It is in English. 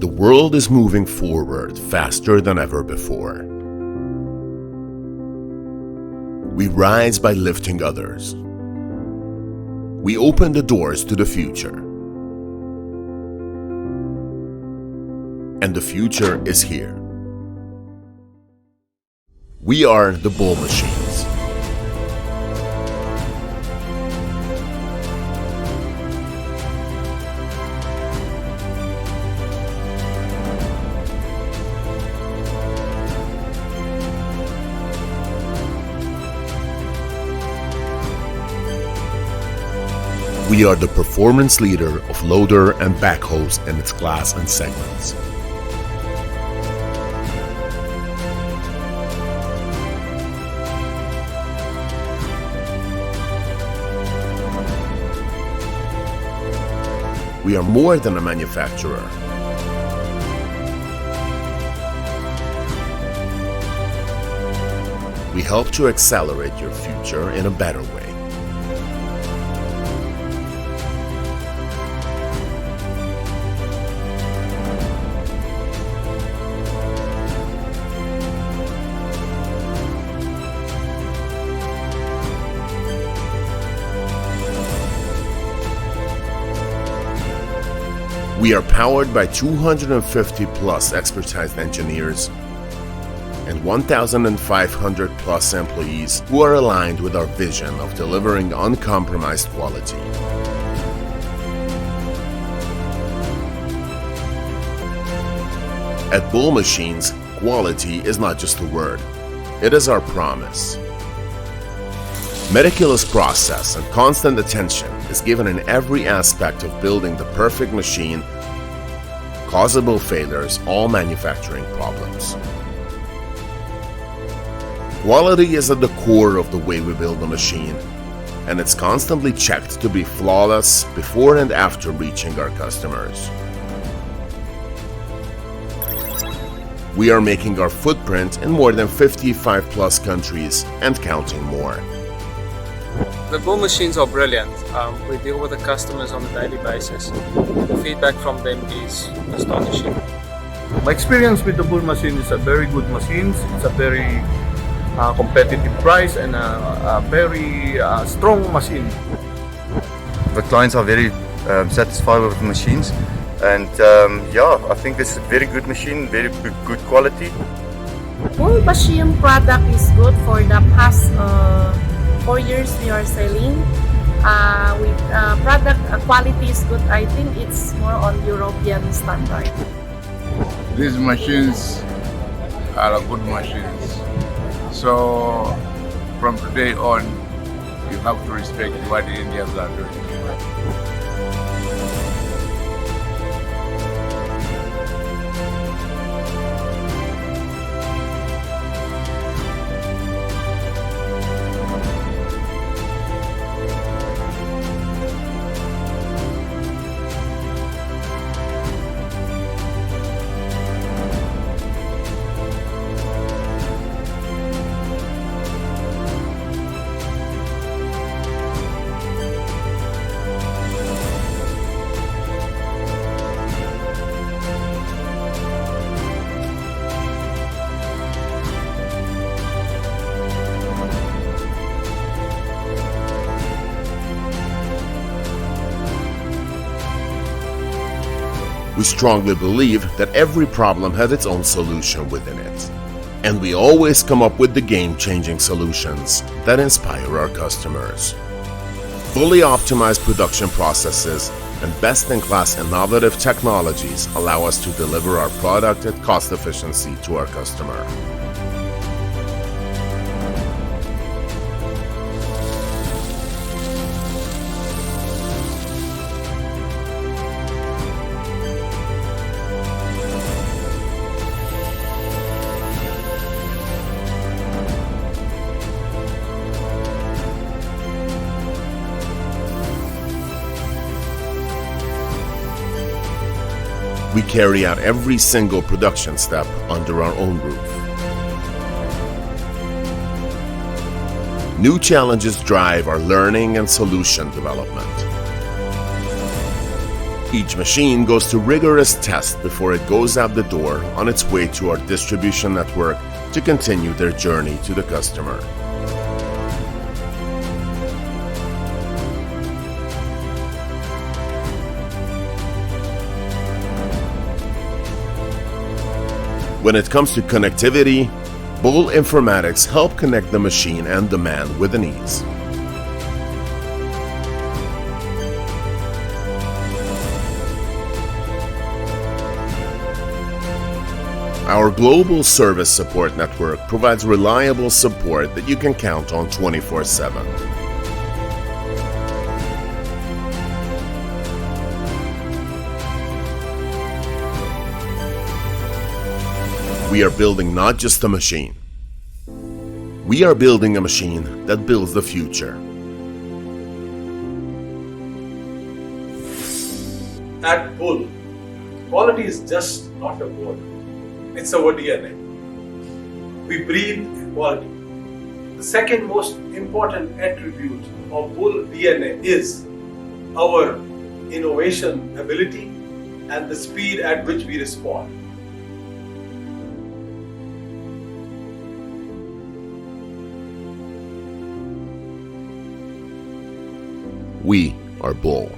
The world is moving forward faster than ever before. We rise by lifting others. We open the doors to the future. And the future is here. We are the Bull Machines. We are the performance leader of loader and backhoes in its class and segments. We are more than a manufacturer. We help to accelerate your future in a better way. We are powered by 250 plus expertise engineers and 1,500 plus employees who are aligned with our vision of delivering uncompromised quality. At Bull Machines, quality is not just a word, it is our promise. Meticulous process and constant attention is given in every aspect of building the perfect machine, causable failures, all manufacturing problems. Quality is at the core of the way we build a machine, and it's constantly checked to be flawless before and after reaching our customers. We are making our footprint in more than 55 plus countries and counting more. The Bull Machines are brilliant. We deal with the customers on a daily basis. The feedback from them is astonishing. My experience with the Bull Machine is a very good machine. It's a very competitive price and a very strong machine. The clients are very satisfied with the machines, and I think this is a very good machine, very good quality. Bull Machine product is good for the past 4 years we are selling. With product quality is good. I think it's more on European standard. These machines are good machines. So from today on, you have to respect what the Indians are doing. We strongly believe that every problem has its own solution within it. And we always come up with the game-changing solutions that inspire our customers. Fully optimized production processes and best-in-class innovative technologies allow us to deliver our product at cost efficiency to our customer. We carry out every single production step under our own roof. New challenges drive our learning and solution development. Each machine goes through rigorous tests before it goes out the door on its way to our distribution network to continue their journey to the customer. When it comes to connectivity, Bull Informatics help connect the machine and the man with an ease. Our global service support network provides reliable support that you can count on 24/7. We are building not just a machine. We are building a machine that builds the future. At Bull, quality is just not a word. It's our DNA. We breathe quality. The second most important attribute of Bull DNA is our innovation ability and the speed at which we respond. We are Bull.